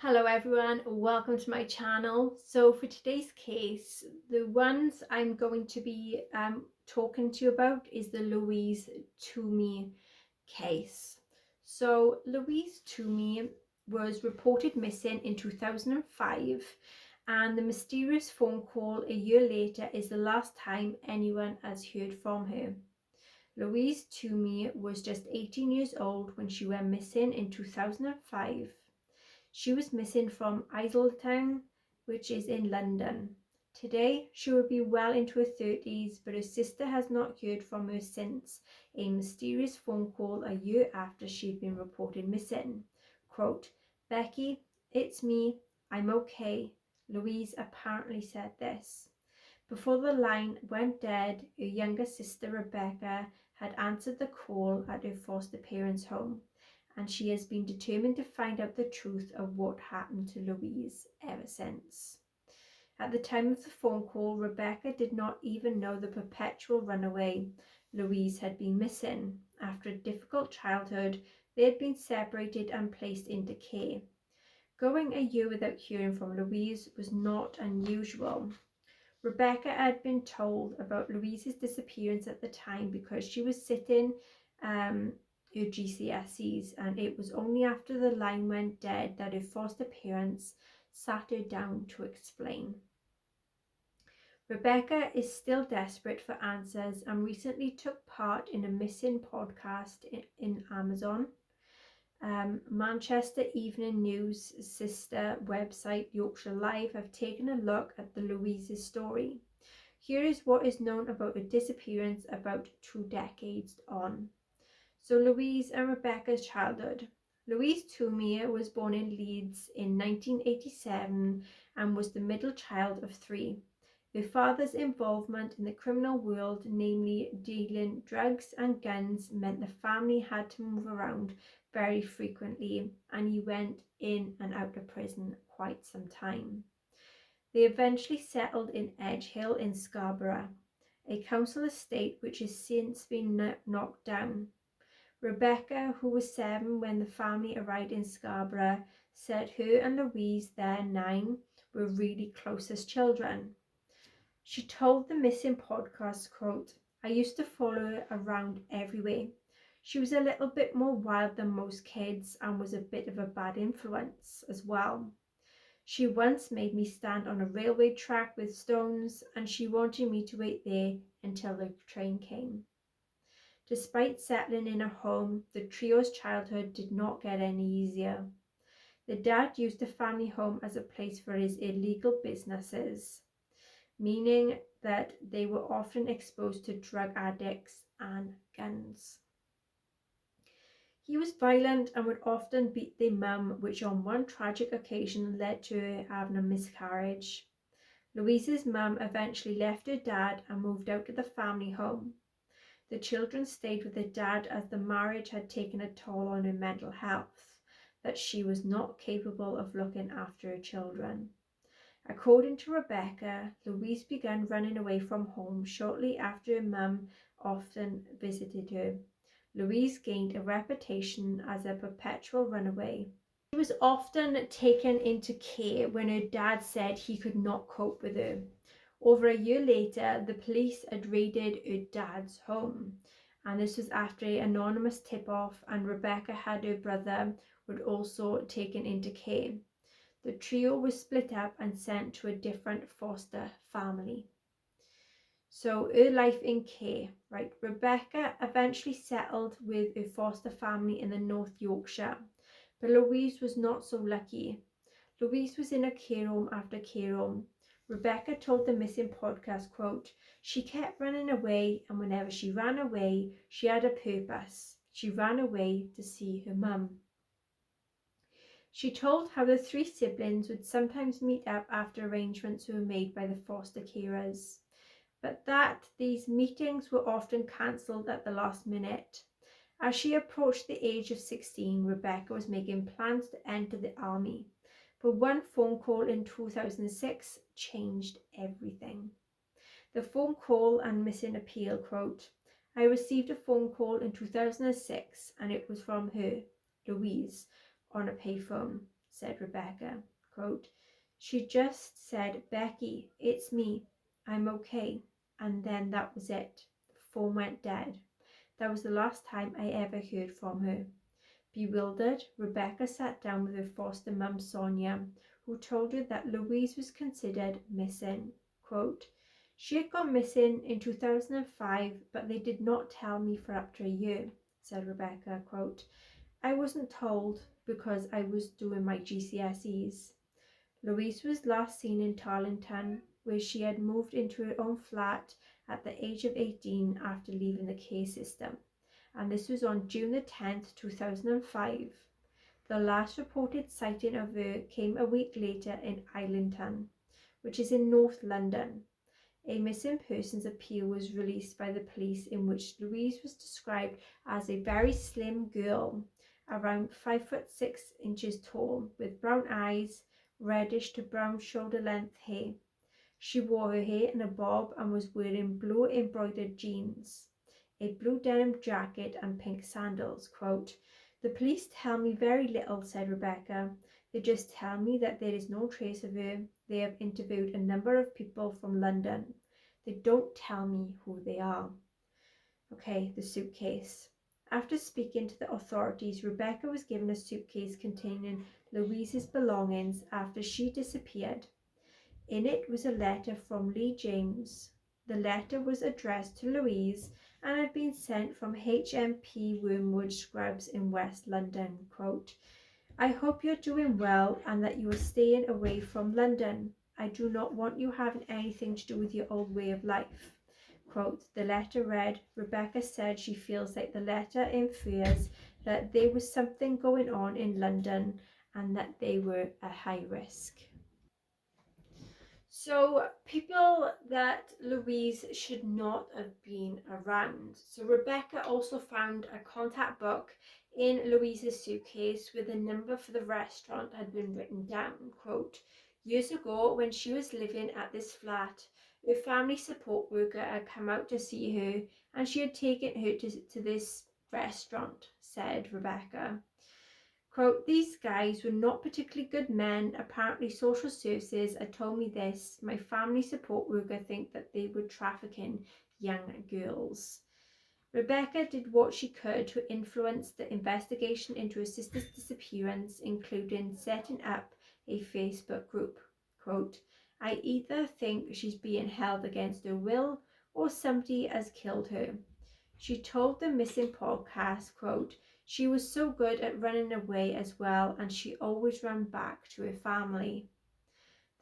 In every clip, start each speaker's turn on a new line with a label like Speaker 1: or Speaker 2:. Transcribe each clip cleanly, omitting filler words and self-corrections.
Speaker 1: Hello everyone, welcome to my channel. So for today's case, the ones I'm going to be talking to you about is the Louise Tume case. So Louise Tume was reported missing in 2005, and the mysterious phone call a year later is the last time anyone has heard from her. Louise Tume was just 18 years old when she went missing in 2005. She was missing from Islington, which is in London. Today, she will be well into her 30s, but her sister has not heard from her since a mysterious phone call a year after she'd been reported missing. Quote, "Becky, it's me. I'm okay." Louise apparently said this. Before the line went dead, her younger sister Rebecca had answered the call at her foster parents' home, and she has been determined to find out the truth of what happened to Louise ever since. At the time of the phone call, Rebecca did not even know the perpetual runaway Louise had been missing. After a difficult childhood, they had been separated and placed into care. Going a year without hearing from Louise was not unusual. Rebecca had been told about Louise's disappearance at the time because she was sitting her GCSEs, and it was only after the line went dead that her foster parents sat her down to explain. Rebecca is still desperate for answers and recently took part in a missing podcast in Amazon. Manchester Evening News sister website Yorkshire Live have taken a look at the Louise's story. Here is what is known about her disappearance about 2 decades on. So Louise and Rebecca's childhood. Louise Tume was born in Leeds in 1987 and was the middle child of 3. Her father's involvement in the criminal world, namely dealing drugs and guns, meant the family had to move around very frequently, and he went in and out of prison quite some time. They eventually settled in Edgehill in Scarborough, a council estate which has since been knocked down. Rebecca, who was 7 when the family arrived in Scarborough, said her and Louise, then 9, were really close as children. She told the Missing podcast, quote, "I used to follow her around everywhere. She was a little bit more wild than most kids and was a bit of a bad influence as well. She once made me stand on a railway track with stones, and she wanted me to wait there until the train came." Despite settling in a home, the trio's childhood did not get any easier. The dad used the family home as a place for his illegal businesses, meaning that they were often exposed to drug addicts and guns. He was violent and would often beat their mum, which on one tragic occasion led to her having a miscarriage. Louise's mum eventually left her dad and moved out of the family home. The children stayed with their dad as the marriage had taken a toll on her mental health, that she was not capable of looking after her children. According to Rebecca, Louise began running away from home shortly after her mum often visited her. Louise gained a reputation as a perpetual runaway. She was often taken into care when her dad said he could not cope with her. Over a year later, the police had raided her dad's home, and this was after an anonymous tip-off, and Rebecca had her brother was also taken into care. The trio was split up and sent to a different foster family. So her life in care, right? Rebecca eventually settled with her foster family in the North Yorkshire, but Louise was not so lucky. Louise was in a care home after care home. Rebecca told the Missing podcast, quote, "She kept running away, and whenever she ran away, she had a purpose. She ran away to see her mum." She told how the 3 siblings would sometimes meet up after arrangements were made by the foster carers, but that these meetings were often cancelled at the last minute. As she approached the age of 16, Rebecca was making plans to enter the army, but one phone call in 2006 changed everything. The phone call and missing appeal, quote, "I received a phone call in 2006 and it was from her, Louise, on a payphone. said Rebecca. Quote, she just said, Becky, it's me. I'm okay. And then that was it. The phone went dead. That was the last time I ever heard from her. Bewildered, Rebecca sat down with her foster mum Sonia, who told her that Louise was considered missing. Quote, she had gone missing in 2005, but they did not tell me for up to a year, said Rebecca. Quote, I wasn't told because I was doing my GCSEs. Louise was last seen in Tarleton, where she had moved into her own flat at the age of 18 after leaving the K system, and this was on June the 10th, 2005. The last reported sighting of her came a week later in Islington, which is in North London. A missing persons appeal was released by the police in which Louise was described as a very slim girl, around 5'6" tall, with brown eyes, reddish to brown shoulder-length hair. She wore her hair in a bob and was wearing blue embroidered jeans, a blue denim jacket and pink sandals. Quote, the police tell me very little, said Rebecca. They just tell me that there is no trace of her. They have interviewed a number of people from London. They don't tell me who they are. Okay, the suitcase. After speaking to the authorities, Rebecca was given a suitcase containing Louise's belongings after she disappeared. In it was a letter from Lee James. The letter was addressed to Louise and had been sent from HMP Wormwood Scrubs in West London. Quote, I hope you're doing well and that you are staying away from London. I do not want you having anything to do with your old way of life. Quote, the letter read, Rebecca said she feels like the letter infers that there was something going on in London and that they were at high risk. So people that Louise should not have been around. So Rebecca also found a contact book in Louise's suitcase where the number for the restaurant had been written down. Quote, years ago when she was living at this flat, her family support worker had come out to see her and she had taken her to this restaurant, said Rebecca. Quote, these guys were not particularly good men. Apparently social services had told me this. My family support worker think that they were trafficking young girls. Rebecca did what she could to influence the investigation into her sister's disappearance, including setting up a Facebook group. Quote, I either think she's being held against her will or somebody has killed her. She told the Missing podcast, quote, she was so good at running away as well, and she always ran back to her family.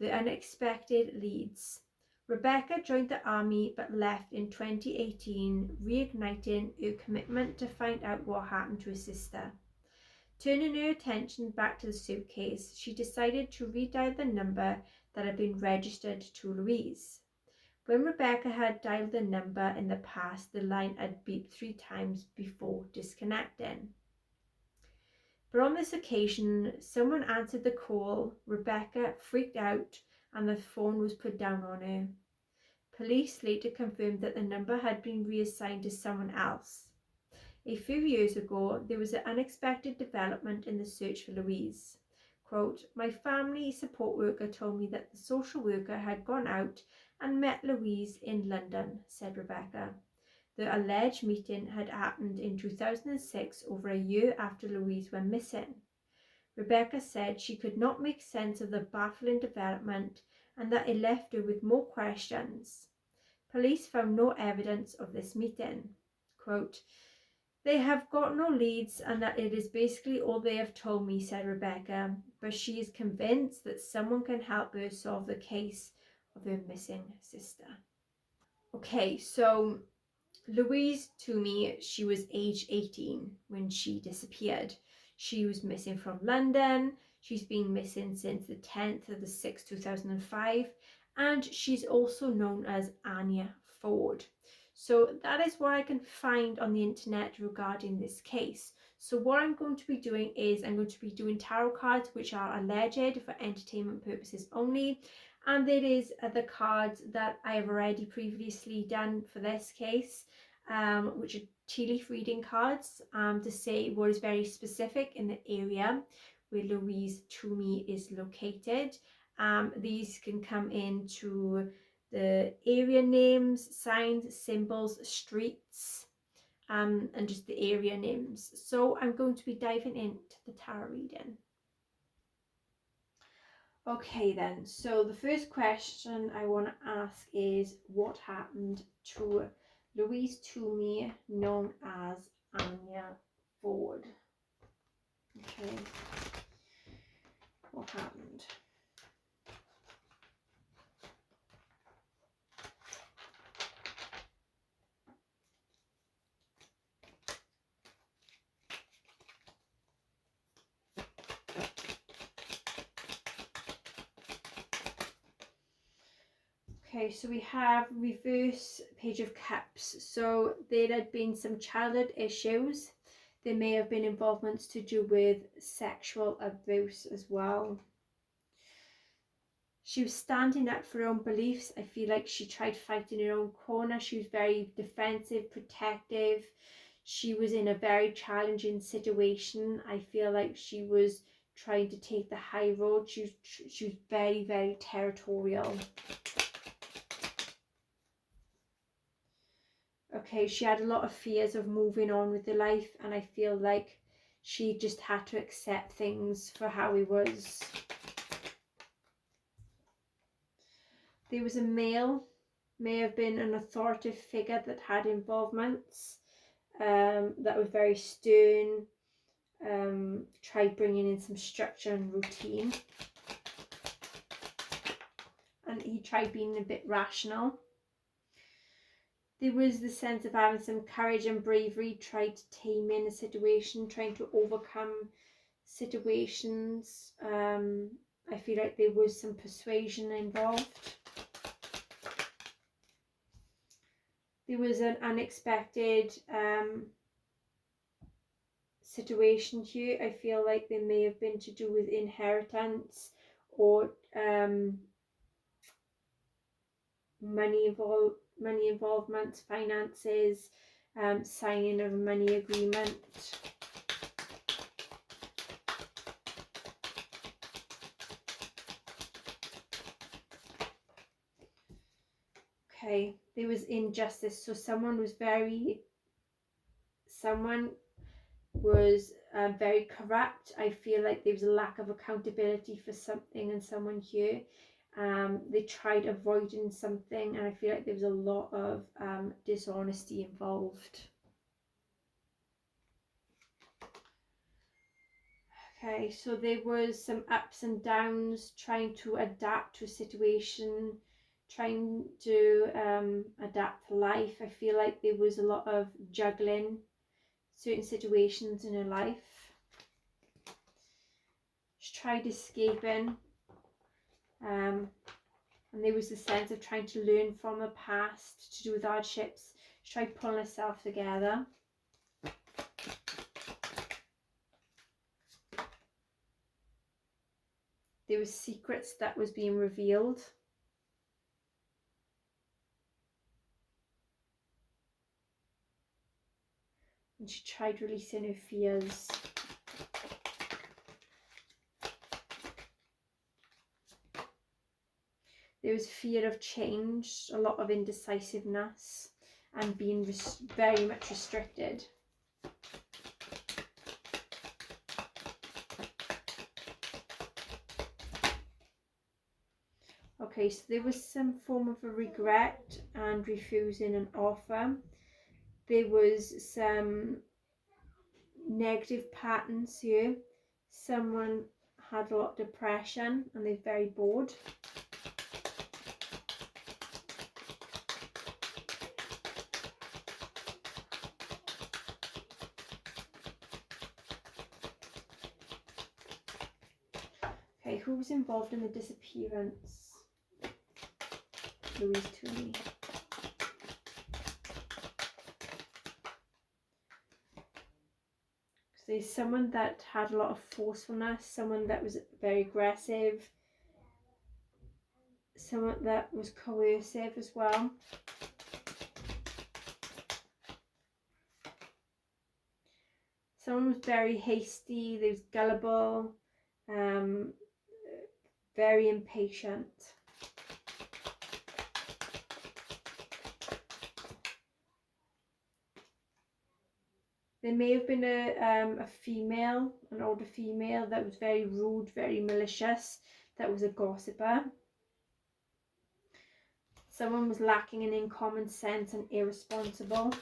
Speaker 1: The unexpected leads. Rebecca joined the army but left in 2018, reigniting her commitment to find out what happened to her sister. Turning her attention back to the suitcase, she decided to redial the number that had been registered to Louise. When Rebecca had dialed the number in the past, the line had beeped 3 times before disconnecting. But on this occasion, someone answered the call. Rebecca freaked out and the phone was put down on her. Police later confirmed that the number had been reassigned to someone else. A few years ago, there was an unexpected development in the search for Louise. Quote, my family support worker told me that the social worker had gone out and met Louise in London, said Rebecca. The alleged meeting had happened in 2006, over a year after Louise went missing. Rebecca said she could not make sense of the baffling development and that it left her with more questions. Police found no evidence of this meeting. Quote, they have got no leads and that it is basically all they have told me, said Rebecca, but she is convinced that someone can help her solve the case of her missing sister. Okay, so Louise Tume, she was age 18 when she disappeared. She was missing from London. She's been missing since the 10th of the 6th, 2005. And she's also known as Anya Ford. So that is what I can find on the internet regarding this case. So what I'm going to be doing is I'm going to be doing tarot cards which are alleged for entertainment purposes only. And it is the cards that I have already previously done for this case, which are tea leaf reading cards to say what is very specific in the area, where Louise Tume is located. These can come into the area names, signs, symbols, streets, and just the area names. So I'm going to be diving into the tarot reading. Okay then, so the first question I want to ask is, what happened to Louise Tume, known as Anya Ford? Okay, what happened? Okay, so we have reverse Page of Cups. So there had been some childhood issues. There may have been involvements to do with sexual abuse as well. She was standing up for her own beliefs. I feel like she tried fighting her own corner. She was very defensive, protective. She was in a very challenging situation. I feel like she was trying to take the high road. She was very, very territorial. Okay, she had a lot of fears of moving on with her life, and I feel like she just had to accept things for how it was. There was a male, may have been an authoritative figure that had involvements, that was very stern, tried bringing in some structure and routine, and he tried being a bit rational. There was the sense of having some courage and bravery, tried to tame in a situation, trying to overcome situations. I feel like there was some persuasion involved. There was an unexpected situation here. I feel like there may have been to do with inheritance or money involvement, finances, signing of a money agreement. Okay, there was injustice. So someone was very corrupt. I feel like there was a lack of accountability for something and someone here. They tried avoiding something, and I feel like there was a lot of dishonesty involved. Okay, so there was some ups and downs, trying to adapt to a situation, trying to adapt to life. I feel like there was a lot of juggling certain situations in her life. She tried escaping, and there was a sense of trying to learn from the past to do with hardships. She tried pulling herself together. There was secrets that was being revealed. And she tried releasing her fears. There was fear of change, a lot of indecisiveness, and being very much restricted. Okay, so there was some form of a regret and refusing an offer. There was some negative patterns here. Someone had a lot of depression and they're very bored. Okay, who was involved in the disappearance? Louise Tume. So there's someone that had a lot of forcefulness, someone that was very aggressive, someone that was coercive as well. Someone was very hasty, they was gullible, very impatient. There may have been a female, an older female, that was very rude, very malicious, that was a gossiper. Someone was lacking in common sense and irresponsible.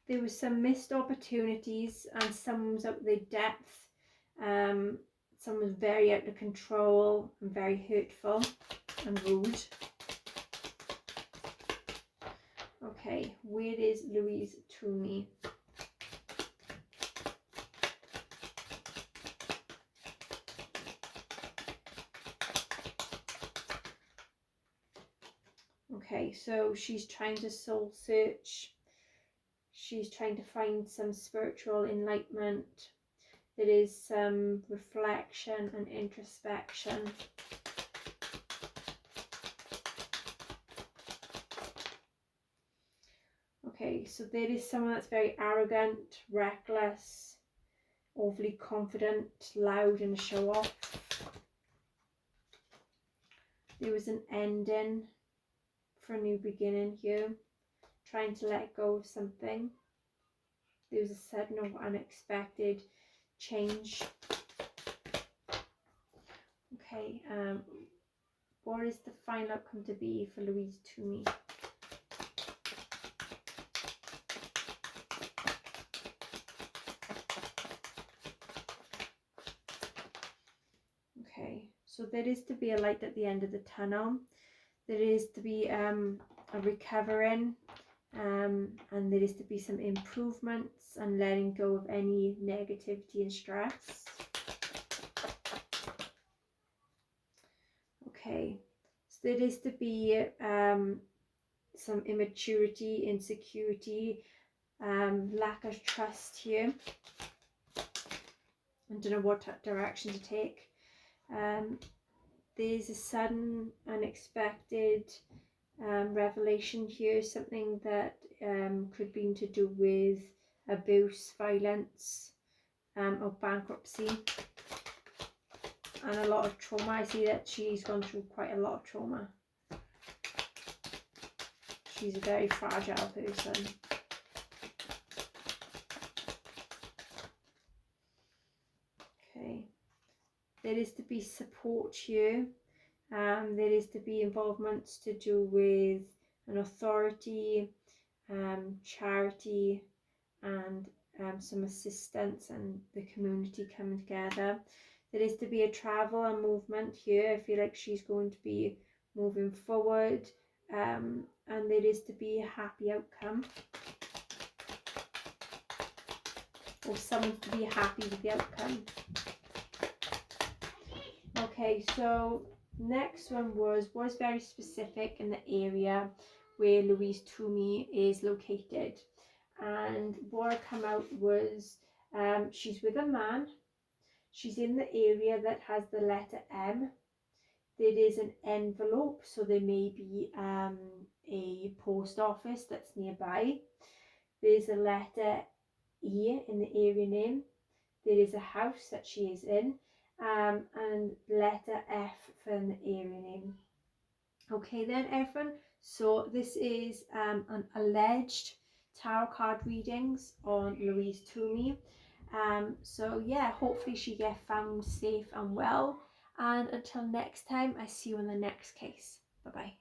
Speaker 1: There was some missed opportunities, and someone was out of their depth. Someone was very out of control and very hurtful and rude. Okay, where is Louise Tume? Okay, so she's trying to soul search. She's trying to find some spiritual enlightenment. There is some reflection and introspection. Okay, so there is someone that's very arrogant, reckless, overly confident, loud, and a show-off. There was an ending for a new beginning here, trying to let go of something. There was a sudden or unexpected change. Okay, what is the final outcome to be for Louise Tume? Okay, so there is to be a light at the end of the tunnel. There is to be a recovering, and there is to be some improvements and letting go of any negativity and stress. Okay, so there is to be some immaturity, insecurity, lack of trust here. I don't know what direction to take. There's a sudden, unexpected revelation here, something that could be to do with abuse, violence, or bankruptcy, and a lot of trauma. I see that she's gone through quite a lot of trauma. She's a very fragile person. Okay, there is to be support here. There is to be involvements to do with an authority, charity, and some assistance and the community coming together. There is to be a travel and movement here. I feel like she's going to be moving forward, and there is to be a happy outcome, or someone to be happy with the outcome. Okay, so next one was very specific in the area where Louise Tume is located, and what came out was she's with a man. She's in the area that has the letter M. There is an envelope, so there may be a post office that's nearby. There's a letter E in the area name. There is a house that she is in, and letter F for the area name. Okay then, everyone, so this is an alleged tarot card readings on Louise Tume. So yeah, hopefully she gets found safe and well, and until next time, I see you in the next case. Bye bye.